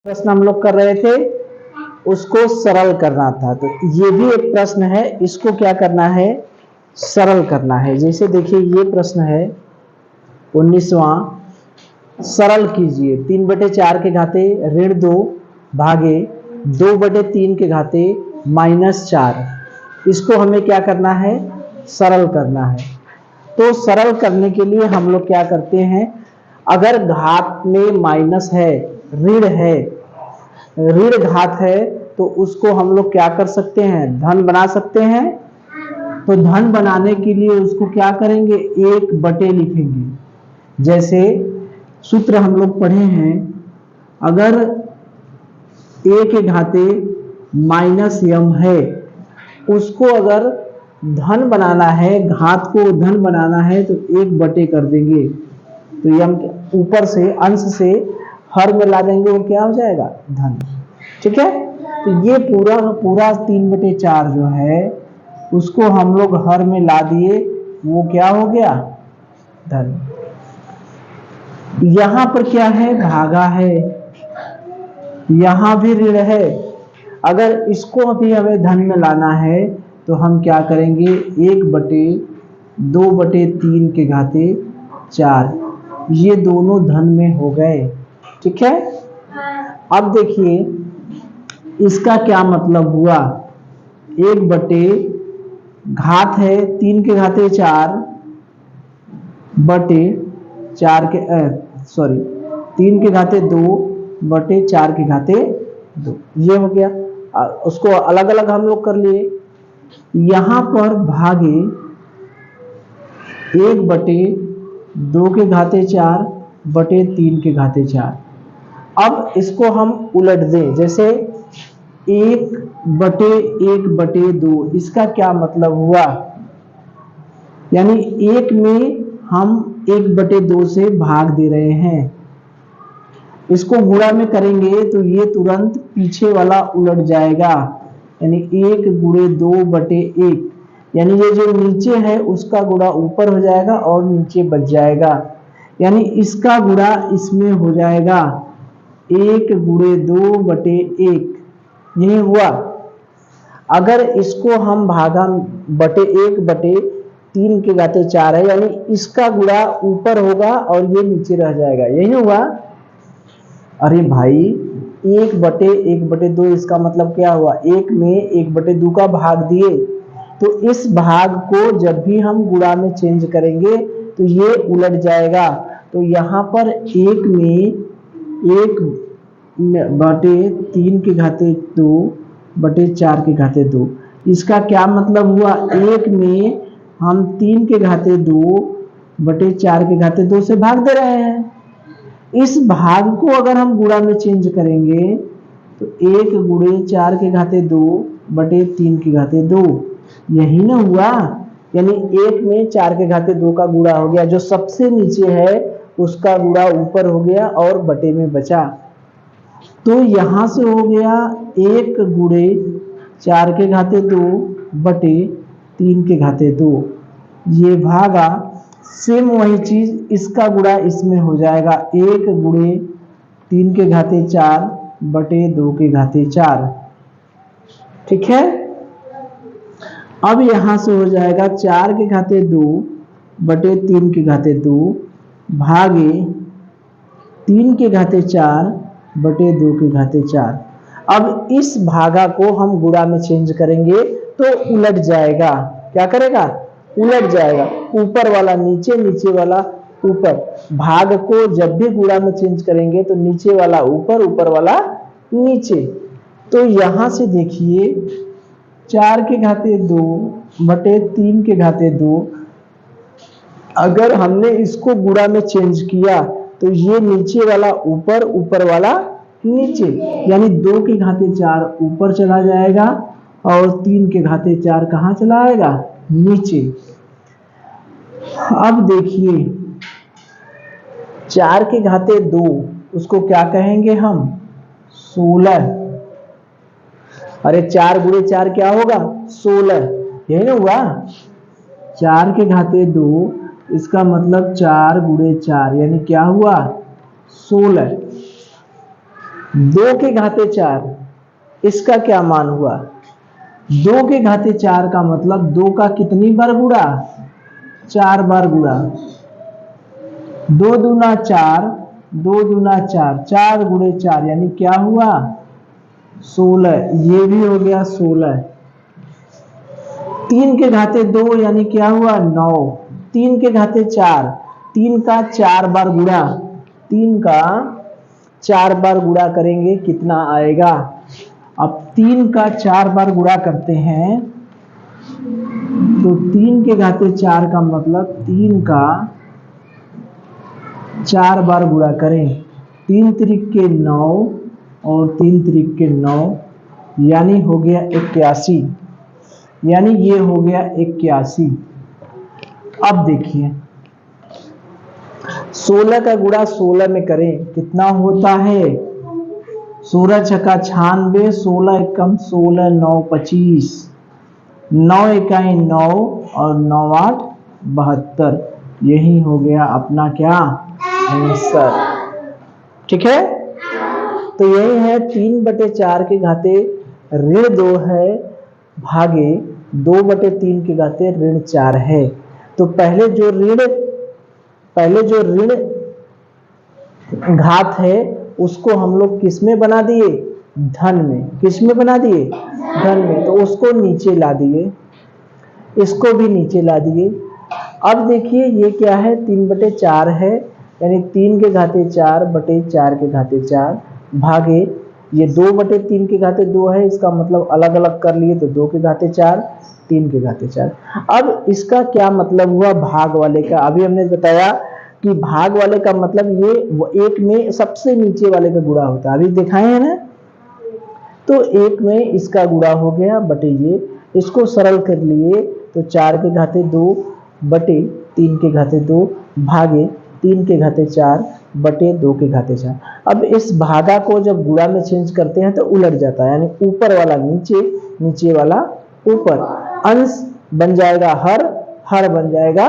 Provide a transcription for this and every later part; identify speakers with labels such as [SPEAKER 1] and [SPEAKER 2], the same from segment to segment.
[SPEAKER 1] प्रश्न हम लोग कर रहे थे, उसको सरल करना था। तो ये भी एक प्रश्न है, इसको क्या करना है, सरल करना है। जैसे देखिए ये प्रश्न है 19वां, सरल कीजिए 3/4 के घाते ऋण 2 भागे 2/3 के घाते -4। इसको हमें क्या करना है, सरल करना है। तो सरल करने के लिए हम लोग क्या करते हैं, अगर घात में माइनस है, ऋण है, ऋण घात है, तो उसको हम लोग क्या कर सकते हैं, धन बना सकते हैं। तो धन बनाने के लिए उसको क्या करेंगे, 1/, लिखेंगे। जैसे सूत्र हम लोग पढ़े हैं, अगर a के घाते -m है, उसको अगर धन बनाना है, घात को धन बनाना है, तो 1/, कर देंगे। तो यम ऊपर से अंश से हर में ला देंगे, वो क्या हो जाएगा, धन। ठीक है, तो ये पूरा पूरा 3/4 जो है उसको हम लोग हर में ला दिए, वो क्या हो गया, धन। यहां पर क्या है, भागा है, यहां भी ऋण है। अगर इसको अभी हमें धन में लाना है तो हम क्या करेंगे, 1/2/3 के घाते 4, ये दोनों धन में हो गए। ठीक है, अब देखिए इसका क्या मतलब हुआ, 1/, घात है 3 के घाते 4 बटे 4 के 3 के घाते 2 बटे 4 के घाते 2, ये हो गया। उसको अलग अलग हम लोग कर लिए। यहां पर भागे 1/2 के घाते 4 बटे 3 के घाते 4। अब इसको हम उलट दें, जैसे 1/1/2, इसका क्या मतलब हुआ, यानी 1 में हम 1/2 से भाग दे रहे हैं। इसको गुणा में करेंगे तो ये तुरंत पीछे वाला उलट जाएगा, यानी 1/2/1, यानी ये जो नीचे है उसका गुणा ऊपर हो जाएगा और नीचे बच जाएगा, यानी इसका गुणा इसमें हो जाएगा 1/2/1, यही हुआ। अगर इसको हम भागा 1/3 के घाते 4 है, यानी इसका गुणा ऊपर होगा और ये नीचे रह जाएगा, यही हुआ। अरे भाई 1/1/2, इसका मतलब क्या हुआ, 1 में 1/2 का भाग दिए, तो इस भाग को जब भी हम गुणा में चेंज करेंगे तो ये उलट जाएगा। तो यहाँ पर 1 में 1/3 के घाते 2 बटे 4 के घाते 2, इसका क्या मतलब हुआ, 1 में हम 3 के घाते 2 बटे 4 के घाते 2 से भाग दे रहे हैं। इस भाग को अगर हम गुणा में चेंज करेंगे तो 1/4 के घाते 2 बटे 3 के घाते 2, यही ना हुआ। यानी 1 में 4 के घाते 2 का गुणा हो गया, जो सबसे नीचे है उसका गुणा ऊपर हो गया और बटे में बचा। तो यहां से हो गया 1/4 के घाते 2 बटे 3 के घाते 2, ये भागा। सेम वही चीज, इसका गुणा इसमें हो जाएगा, 1/3 के घाते 4 बटे 2 के घाते 4। ठीक है, अब यहां से हो जाएगा 4 के घाते 2 बटे 3 के घाते 2 भागे 3 के घाते 4 बटे 2 के घाते 4। अब इस भागा को हम गुणा में चेंज करेंगे तो उलट जाएगा, क्या करेगा, उलट जाएगा, ऊपर वाला नीचे, नीचे वाला ऊपर। भाग को जब भी गुणा में चेंज करेंगे तो नीचे वाला ऊपर, ऊपर वाला नीचे। तो यहां से देखिए 4 के घाते 2 बटे 3 के घाते 2, अगर हमने इसको गुणा में चेंज किया तो ये नीचे वाला ऊपर, ऊपर वाला नीचे, यानी 2 के घाते 4 ऊपर चला जाएगा और 3 के घाते 4 कहां चला आएगा, नीचे। अब देखिए 4 के घाते 2, उसको क्या कहेंगे हम, 16। अरे 4 × 4 क्या होगा, 16, यही ना हुआ। 4 के घाते 2, इसका मतलब 4 × 4, यानी क्या हुआ, 16। 2 के घाते 4, इसका क्या मान हुआ? 2 के घाते 4 का मतलब 2 का कितनी बार गुणा? 4 बार गुणा। 2 दूना 4, 2 दूना 4, 4 गुणे 4 यानी क्या हुआ? 16। ये भी हो गया 16। 3 के घाते 2 यानी क्या हुआ? 9। 3 के घाते 4, 3 का 4 बार गुणा, 3 का 4 बार गुणा करेंगे कितना आएगा? अब 3 का 4 बार गुणा करते हैं तो 3 के घाते 4 का मतलब 3 का 4 बार गुणा करें, 3 त्रिक के 9 और 3 त्रिक के 9 यानी हो गया 81, यानी ये हो गया 81। अब देखिए 16 का गुणा 16 में करें कितना होता है? 16 छक्का 96, 16 एकम 16, 9 25, 9 इकाई 9 और 9 8 72। यही हो गया अपना क्या आंसर। ठीक है, तो यही है 3/4 के घाते ऋण 2 है भागे 2/3 के घाते ऋण 4 है। तो पहले जो ऋण घात है उसको हम लोग किस में बना दिए? धन में। किस में बना दिए? धन में। तो उसको नीचे ला दिए, इसको भी नीचे ला दिए। अब देखिए ये क्या है? 3/4 है, यानी 3 के घाते 4 बटे 4 के घाते 4 भागे ये 2/3 के घाते 2 है, इसका मतलब अलग अलग कर लिए तो 2 के घाते 4, 3 के घाते 4। अब इसका क्या मतलब हुआ भाग वाले का? अभी हमने बताया कि भाग वाले का मतलब ये एक में सबसे नीचे वाले का गुणा होता है, अभी दिखाए हैं ना। तो एक में इसका गुणा हो गया बटे ये, इसको सरल कर लिए तो 4 के घाते 2 बटे 3 के घाते 2 भागे 3 के घाते 4 बटे 2 के घाते 4। अब इस भागा को जब गुणा में चेंज करते हैं तो उलट जाता है, यानी ऊपर वाला नीचे, नीचे वाला ऊपर। अंश बन जाएगा हर, हर बन जाएगा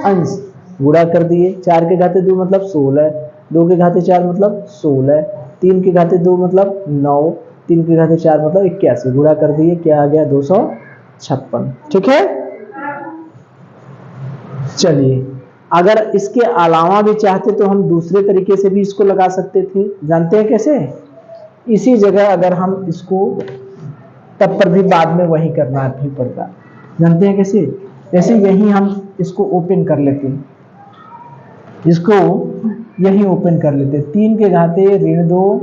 [SPEAKER 1] अंश। गुणा कर दिए, 4 के घाते 2 मतलब 16, 2 के घाते 4 मतलब 16, 3 के घाते 2 मतलब 9, 3 के घाते 4 मतलब 81। गुणा कर दिए, क्या आ गया? 256। ठीक है, चलिए अगर इसके अलावा भी चाहते तो हम दूसरे तरीके से भी इसको लगा सकते थे। जानते हैं कैसे? इसी जगह अगर हम इसको, तब पर भी बाद में वही करना भी पड़ता। जानते हैं कैसे? जैसे यही हम इसको ओपन कर लेते हैं, इसको यही ओपन कर लेते। 3 के घाते ऋण 2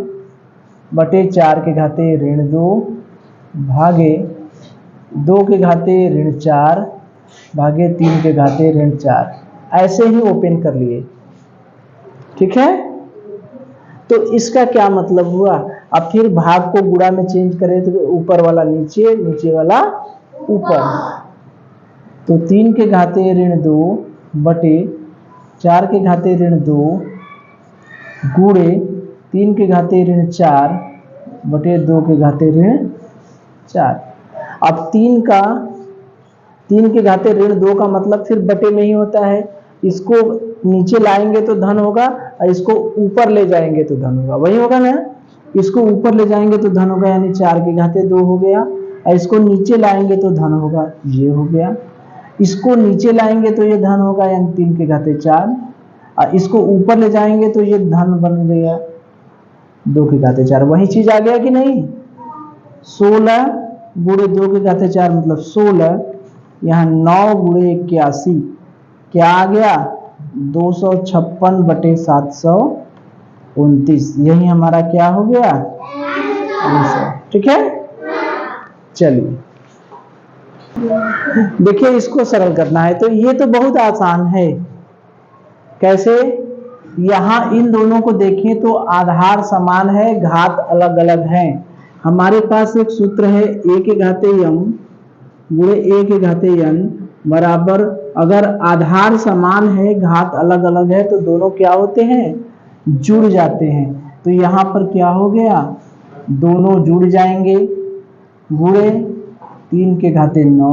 [SPEAKER 1] बटे 4 के घाते ऋण 2 भागे 2 के घाते ऋण 4 भागे 3 के घाते ऋण 4, ऐसे ही ओपन कर लिए। ठीक है, तो इसका क्या मतलब हुआ? अब फिर भाग को गुणा में चेंज करें तो ऊपर वाला नीचे, नीचे वाला ऊपर। तो 3 के घाते ऋण 2 बटे 4 के घाते ऋण 2 गुणे 3 के घाते ऋण 4 बटे 2 के घाते ऋण 4। अब 3 के घाते ऋण 2 का मतलब फिर बटे में ही होता है, इसको नीचे लाएंगे तो धन होगा और इसको ऊपर ले जाएंगे तो धन होगा, वही होगा ना। इसको ऊपर ले जाएंगे तो धन होगा, यानी 4 के घाते 2 हो गया, और इसको नीचे लाएंगे तो धन होगा, ये हो गया। इसको नीचे लाएंगे तो ये धन होगा, यानी 3 के घाते 4, और इसको ऊपर ले जाएंगे तो ये धन बन गया 2 के घाते 4। वही चीज आ गया कि नहीं? 16 गुणे 2 के घाते 4 मतलब 16, यहाँ 9 गुणे 81 क्या आ गया? 256 बटे 729। यही हमारा क्या हो गया? आंसर। ठीक है, चलिए देखिए इसको सरल करना है तो ये तो बहुत आसान है। कैसे? यहां इन दोनों को देखें तो आधार समान है, घात अलग अलग हैं। हमारे पास एक सूत्र है a के घाते m गुणे a के घाते n बराबर, अगर आधार समान है घात अलग अलग है तो दोनों क्या होते हैं? जुड़ जाते हैं। तो यहाँ पर क्या हो गया? दोनों जुड़ जाएंगे, गुणे 3 के घाते 9,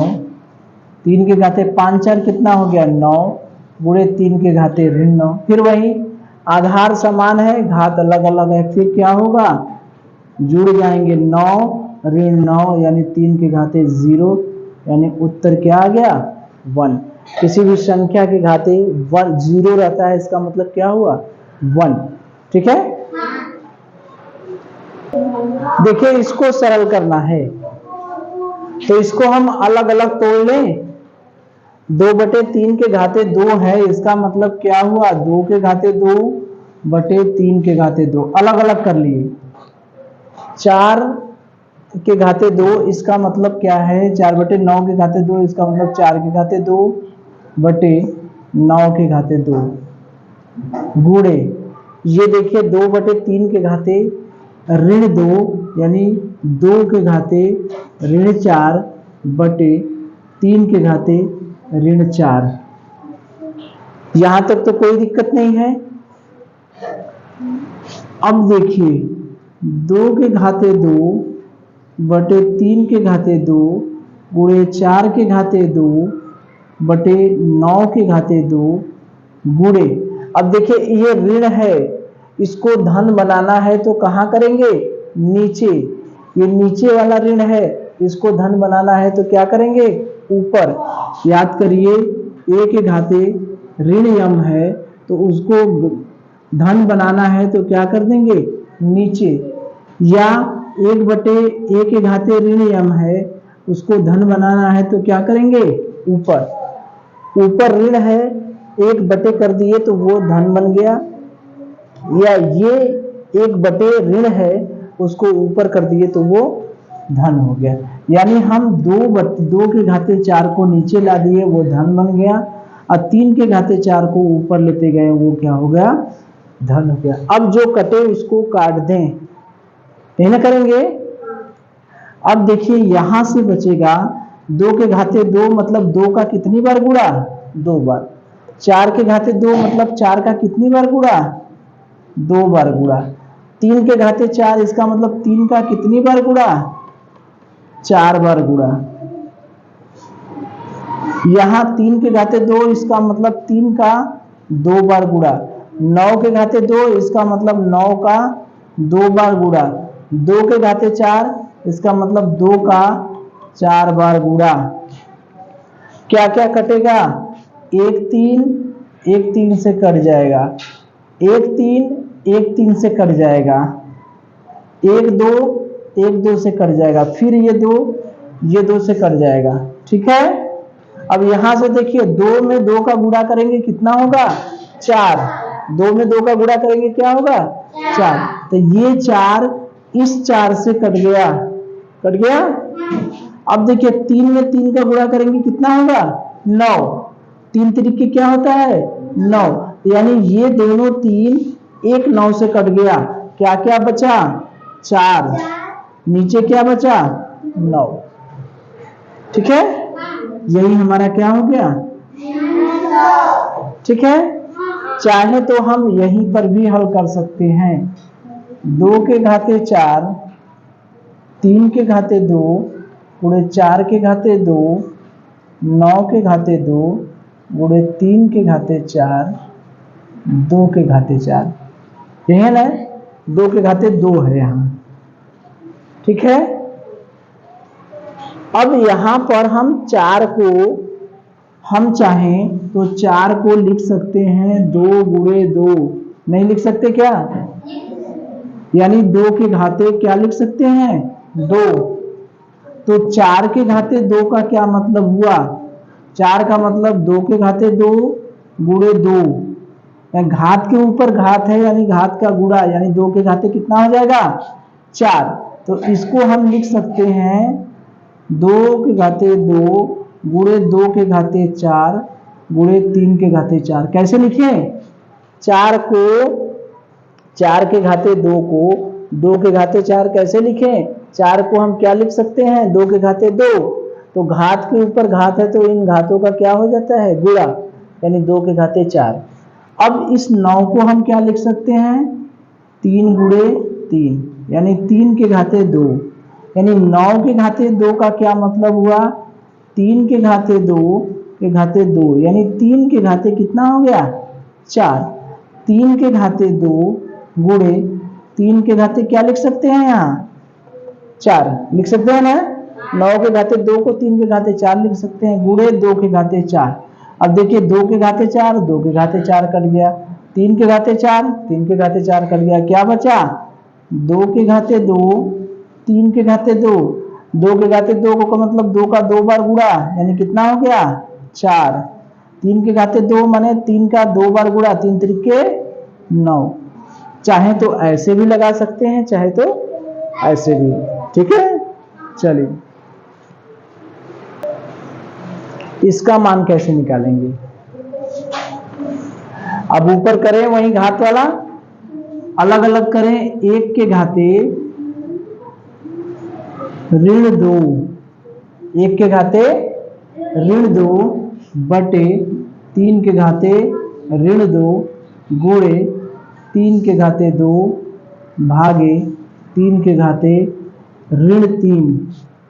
[SPEAKER 1] 3 के घाते 5 4 कितना हो गया? 9 गुणे 3 के घाते ऋण 9। फिर वही आधार समान है घात अलग अलग है, फिर क्या होगा? जुड़ जाएंगे 9 ऋण 9 यानी 3 के घाते 0, यानी उत्तर क्या आ गया 1। किसी भी संख्या के घाते 1 0 रहता है, इसका मतलब क्या हुआ 1। ठीक है, देखिए इसको सरल करना है तो इसको हम अलग अलग तोड़ लें। 2/3 के घाते 2 है, इसका मतलब क्या हुआ 2 के घाते 2/3 के घाते 2, अलग अलग कर लिए। 4 के घाते 2, इसका मतलब क्या है 4/9 के घाते 2, इसका मतलब 4 के घाते 2/9 के घाते 2 गुणे, ये देखिए 2/3 के घाते ऋण 2 यानी 2 के घाते ऋण 4/3 के घाते ऋण 4। यहां तक तो कोई दिक्कत नहीं है। अब देखिए 2 के घाते 2/3 के घाते 2 गुणे 4 के घाते 2/9 के घाते 2 गुणे, अब देखिए ये ऋण है, इसको धन बनाना है तो कहां करेंगे नीचे, ये नीचे वाला ऋण है, इसको धन बनाना है तो क्या करेंगे ऊपर। याद करिए a के घाते ऋण m है तो उसको धन बनाना है तो क्या कर देंगे नीचे, या 1/a के घाते ऋण m है उसको धन बनाना है तो क्या करेंगे ऊपर। ऊपर ऋण है 1/, कर दिए तो वो धन बन गया, या ये 1/, ऋण है उसको ऊपर कर दिए तो वो धन हो गया। यानी हम 2 के घाते 4 को नीचे ला दिए वो धन बन गया, और 3 के घाते 4 को ऊपर लेते गए वो क्या हो गया धन हो गया। अब जो कटे उसको काट दें, नहीं ना करेंगे। अब देखिए यहां से बचेगा 2 के घाते 2 मतलब 2 का कितनी बार गुणा 2 बार, 4 के घाते 2 मतलब 4 का कितनी बार गुणा 2 बार गुणा, 3 के घाते 4 इसका मतलब 3 का कितनी बार गुणा 4 बार गुणा, यहां 3 के घाते 2 इसका मतलब 3 का 2 बार गुणा, 9 के घाते 2 इसका मतलब 9 का 2 बार गुणा, 2 के घाते 4 इसका मतलब 2 का 4 बार गुणा। क्या क्या कटेगा 1 3 से कट जाएगा, 1 3 से कट जाएगा, 1 2 से कट जाएगा, फिर ये 2 से कट जाएगा। ठीक है, अब यहां से देखिए 2 में 2 का गुणा करेंगे कितना होगा 4, 2 में 2 का गुणा करेंगे क्या होगा 4, तो ये 4 इस 4 से कट गया, कट गया। अब देखिए 3 में 3 का गुणा करेंगे कितना होगा 9, 3 तरीके क्या होता है 9, यानी ये दोनों 3 एक 9 से कट गया, क्या क्या बचा 4, नीचे क्या बचा 9। ठीक है, यही हमारा क्या हो गया। ठीक है, चाहे तो हम यहीं पर भी हल कर सकते हैं, 2 के घाते 4 3 के घाते 2 गुणे 4 के घाते 2 9 के घाते 2 गुणे 3 के घाते 4 2 के घाते 4, यही है ना 2 के घाते 2 है यहां। ठीक है, अब यहां पर हम 4 को हम चाहें तो 4 को लिख सकते हैं 2 गुणे 2, नहीं लिख सकते क्या, यानी 2 के घाते क्या लिख सकते हैं 2, तो 4 के घाते 2 का क्या मतलब हुआ, 4 का मतलब 2 के घाते 2 गुणे 2, घात के ऊपर घात है यानी घात का गुणा, यानी 2 के घाते कितना हो जाएगा 4, तो इसको हम लिख सकते हैं 2 के घाते 2 गुणे 2 के घाते 4 गुणे 3 के घाते 4। कैसे लिखें 4 के घाते 2 को 2 के घाते 4 कैसे लिखें, 4 को हम क्या लिख सकते हैं 2 के घाते 2, तो घात के ऊपर घात है तो इन घातों का क्या हो जाता है गुणा, यानी 2 के घाते 4। अब इस 9 को हम क्या लिख सकते हैं 3 गुणे 3 यानी 3 के घाते 2, यानी 9 के घाते 2 का क्या मतलब हुआ 3 के घाते 2 के घाते 2, यानी 3 के घाते कितना हो गया 4, 3 के घाते 2 गुणे 3 के घाते क्या लिख सकते हैं, यहाँ 4 लिख सकते हैं ना। 9 के घाते 2 को 3 के घाते 4 लिख सकते हैं, गुणे 2 के घाते 4। अब देखिए 2 के घाते 4, 2 के घाते 4 कट गया, 3 के घाते 4, 3 के घाते 4 कट गया, क्या बचा 2 के घाते 2, 3 के घाते 2, 2 के घाते 2 को का मतलब 2 का 2 बार गुणा, यानी कितना हो गया 4। 3 के घाते 2 माने 3 का 2 बार गुणा, 3 त्रिके 9। चाहे तो ऐसे भी लगा सकते हैं, चाहे तो ऐसे भी, ठीक है। चलिए इसका मान कैसे निकालेंगे, अब ऊपर करें वही घात वाला, अलग अलग करें। 1 के घाते ऋण 2, 1 के घाते ऋण 2 बटे 3 के घाते ऋण 2 गुणे 3 के घाते 2 भागे 3 के घाते ऋण 3,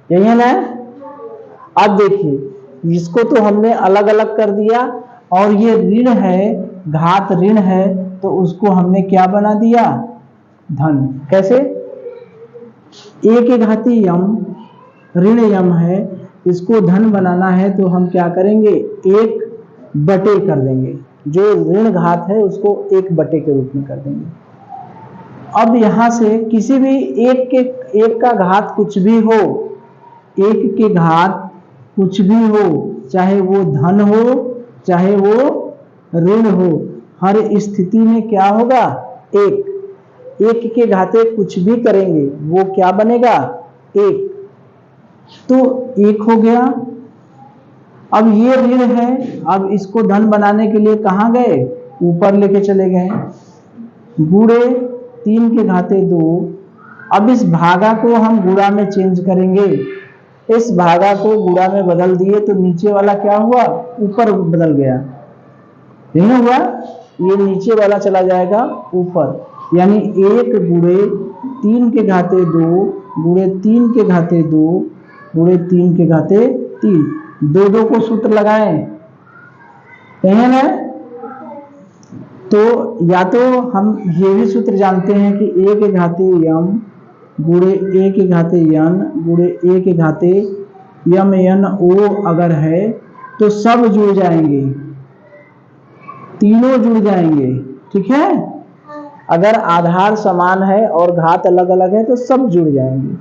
[SPEAKER 1] यही है ना। अब देखिए इसको तो हमने अलग अलग कर दिया, और ये ऋण है, घात ऋण है, तो उसको हमने क्या बना दिया धन। कैसे, a के घाती यम ऋण यम है, इसको धन बनाना है तो हम क्या करेंगे 1 बटे कर देंगे, जो ऋण घात है उसको 1 बटे के रूप में कर देंगे। अब यहां से किसी भी एक का घात कुछ भी हो, 1 के घात कुछ भी हो, चाहे वो धन हो चाहे वो ऋण हो, हर स्थिति में क्या होगा 1 के घाते कुछ भी करेंगे वो क्या बनेगा 1, तो 1 हो गया। अब ये ऋण है, अब इसको धन बनाने के लिए कहां गए, ऊपर लेके चले गए, गुणे 3 के घाते 2। अब इस भागा को हम गुणा में चेंज करेंगे, इस भागा को गुणा में बदल दिए तो नीचे वाला क्या हुआ ऊपर बदल गया, नहीं हुआ, ये नीचे वाला चला जाएगा ऊपर, यानी 1 गुणे 3 के घाते 2 गुणे 3 के घाते 2 गुणे 3 के घाते 3, 2 को सूत्र लगाएं, कहें ना। तो या तो हम ये भी सूत्र जानते हैं कि a के घाते यम गुणे a के घाते यन गुणे a के घाते यम यन ओ अगर है तो सब जुड़ जाएंगे, तीनों जुड़ जाएंगे, ठीक है। अगर आधार समान है और घात अलग अलग है तो सब जुड़ जाएंगे।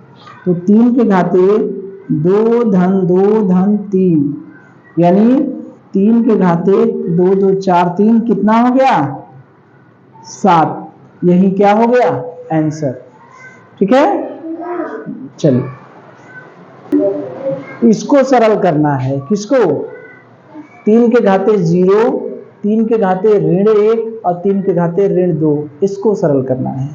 [SPEAKER 1] तो 3 के घाते 2 धन 3, यानी 3 के घाते 2 2 4 3 कितना हो गया 7, यही क्या हो गया आंसर, ठीक है। चलिए इसको सरल करना है, किसको 3 के घाते 0, 3 के घाते ऋण 1 और 3 के घाते ऋण 2, इसको सरल करना है।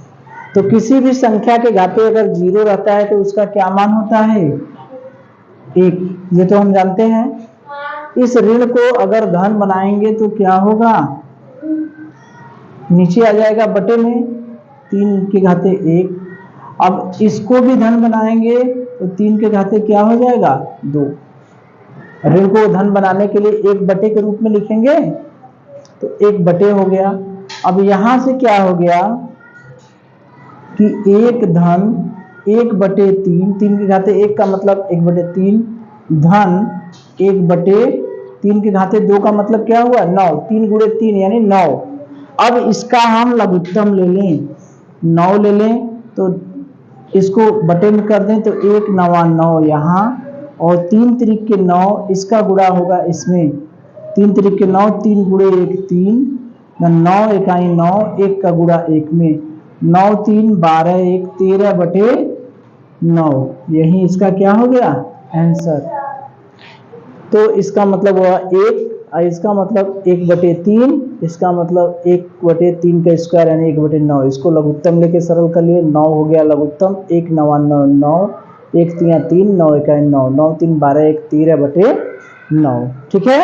[SPEAKER 1] तो किसी भी संख्या के घाते अगर 0 रहता है तो उसका क्या मान होता है 1, ये तो हम जानते हैं। इस ऋण को अगर धन बनाएंगे तो क्या होगा, नीचे आ जाएगा बटे में 3 के घाते 1। अब इसको भी धन बनाएंगे तो 3 के घाते क्या हो जाएगा 2। ऋण को धन बनाने के लिए 1 बटे के रूप में लिखेंगे तो 1 बटे हो गया। अब यहां से क्या हो गया कि 1 धन 1 बटे 3, 3 के घाते 1 का मतलब 1 बटे 3 धन 1 बटे 3 के घाते 2 का मतलब क्या हुआ 9, 3 गुणे 3 यानी 9। अब इसका हम लघुत्तम ले लें, 9 ले लें, तो इसको बटे में कर दें तो 1 9 9 यहाँ, और 3 त्रिक के 9 इसका गुणा होगा इसमें, 3 त्रिक के 9, 3 गुणे 1 3, 9 इकाई 9, 1 का गुणा 1 में, 9 3 12 1 13 बटे 9, यही इसका क्या हो गया आंसर। तो इसका मतलब हुआ 1, इसका मतलब 1 बटे 3, इसका मतलब 1 बटे 3 का स्क्वायर यानी 1 बटे 9। इसको लघुत्तम लेके सरल कर लिए, 9 हो गया लघुत्तम, 1 9 9 9, 1 3 3, 9 इकाई 9, 9 3 12 1 13 बटे 9, ठीक है।